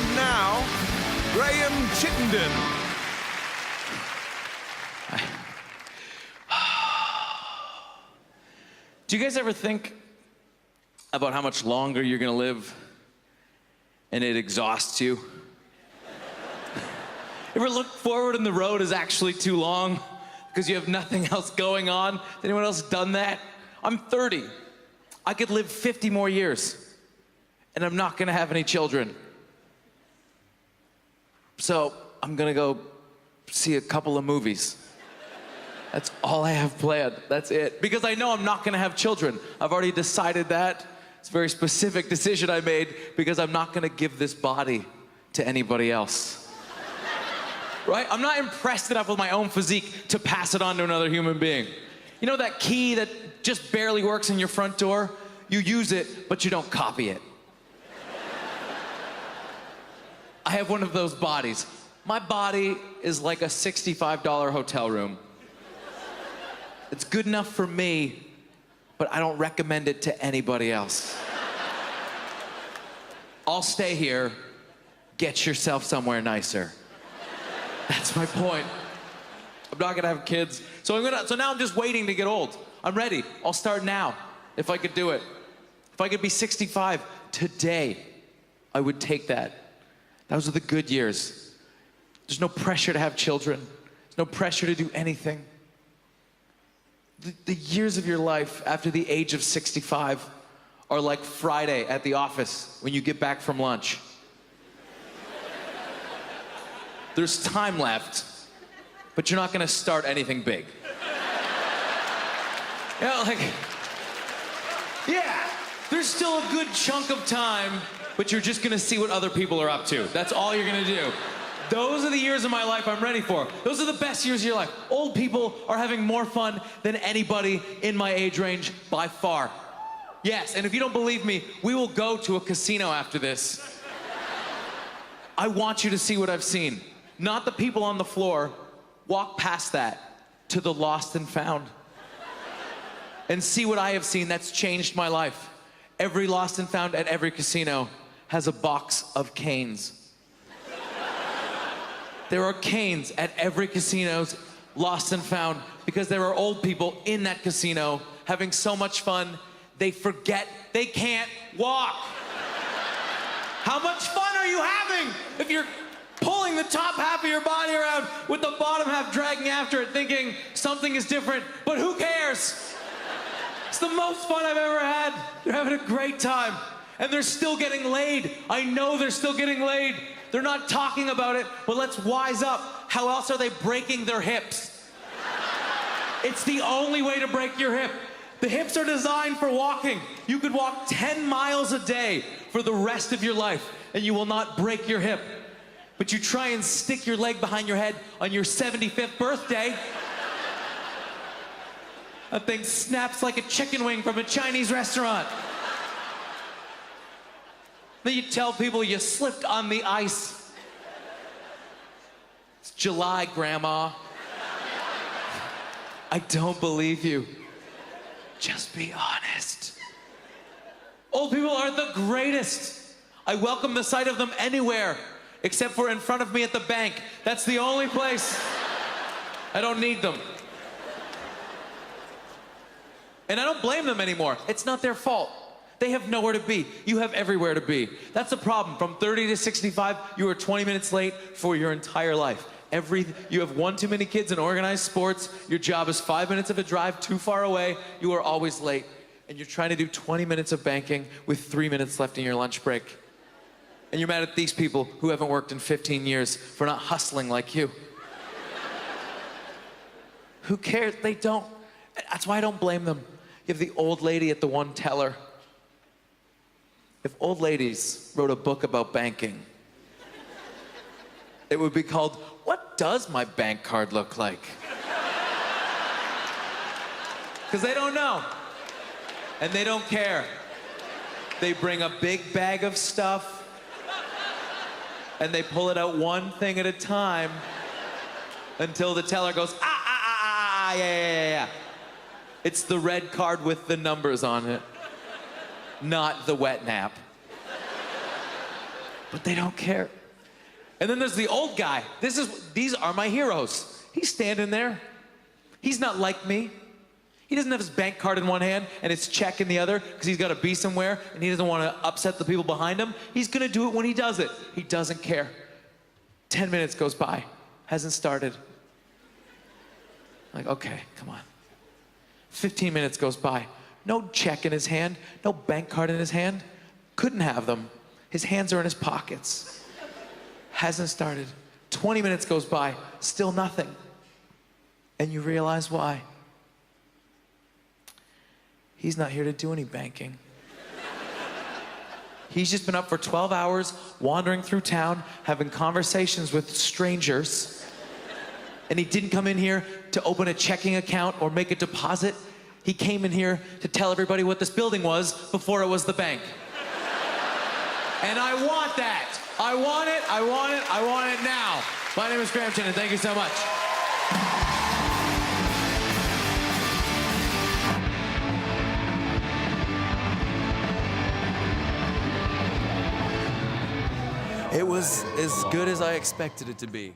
And now, Graham Chittenden. Do you guys ever think about how much longer you're gonna live and it exhausts you? Ever look forward and the road is actually too long because you have nothing else going on? Has anyone else done that? I'm 30. I could live 50 more years and I'm not gonna have any children. So I'm gonna go see a couple of movies. That's all I have planned. That's it. Because I know I'm not gonna have children. I've already decided that. It's a very specific decision I made because I'm not gonna give this body to anybody else. Right? I'm not impressed enough with my own physique to pass it on to another human being. You know that key that just barely works in your front door? You use it, but you don't copy it. I have one of those bodies. My body is like a $65 hotel room. It's good enough for me, but I don't recommend it to anybody else. I'll stay here. Get yourself somewhere nicer. That's my point. I'm not gonna have kids. So now I'm just waiting to get old. I'm ready. I'll start now, if I could do it. If I could be 65 today, I would take that. Those are the good years. There's no pressure to have children. There's no pressure to do anything. The years of your life after the age of 65 are like Friday at the office when you get back from lunch. There's time left, but you're not gonna start anything big. Yeah, there's still a good chunk of time, but you're just gonna see what other people are up to. That's all you're gonna do. Those are the years of my life I'm ready for. Those are the best years of your life. Old people are having more fun than anybody in my age range by far. Yes, and if you don't believe me, we will go to a casino after this. I want you to see what I've seen. Not the people on the floor. Walk past that to the lost and found. And see what I have seen that's changed my life. Every lost and found at every casino has a box of canes. There are canes at every casino's lost and found because there are old people in that casino having so much fun, they forget they can't walk. How much fun are you having if you're pulling the top half of your body around with the bottom half dragging after it, thinking something is different, but who cares? It's the most fun I've ever had. They're having a great time. And they're still getting laid. I know they're still getting laid. They're not talking about it, but let's wise up. How else are they breaking their hips? It's the only way to break your hip. The hips are designed for walking. You could walk 10 miles a day for the rest of your life, and you will not break your hip. But you try and stick your leg behind your head on your 75th birthday. That thing snaps like a chicken wing from a Chinese restaurant. Then you tell people you slipped on the ice. It's July, Grandma. I don't believe you. Just be honest. Old people are the greatest. I welcome the sight of them anywhere, except for in front of me at the bank. That's the only place. I don't need them. And I don't blame them anymore. It's not their fault. They have nowhere to be. You have everywhere to be. That's the problem. From 30 to 65, you are 20 minutes late for your entire life. You have one too many kids in organized sports. Your job is 5 minutes of a drive too far away. You are always late. And you're trying to do 20 minutes of banking with 3 minutes left in your lunch break. And you're mad at these people who haven't worked in 15 years for not hustling like you. Who cares? They don't. That's why I don't blame them. You have the old lady at the one teller. If old ladies wrote a book about banking, it would be called, "What Does My Bank Card Look Like?" Because they don't know. And they don't care. They bring a big bag of stuff and they pull it out one thing at a time until the teller goes, yeah. It's the red card with the numbers on it, not the wet nap. but they don't care. And then there's the old guy. These are my heroes. He's standing there. He's not like me. He doesn't have his bank card in one hand and his check in the other because he's got to be somewhere and he doesn't want to upset the people behind him. He's gonna do it when he does it. He doesn't care. 10 minutes goes by, hasn't started. Like, okay, come on. 15 minutes goes by. No check in his hand, no bank card in his hand. Couldn't have them. His hands are in his pockets. Hasn't started. 20 minutes goes by, still nothing. And you realize why. He's not here to do any banking. He's just been up for 12 hours, wandering through town, having conversations with strangers. And he didn't come in here to open a checking account or make a deposit. He came in here to tell everybody what this building was before it was the bank. And I want that. I want it, I want it, I want it now. My name is Graham Chittenden. Thank you so much. It was as good as I expected it to be.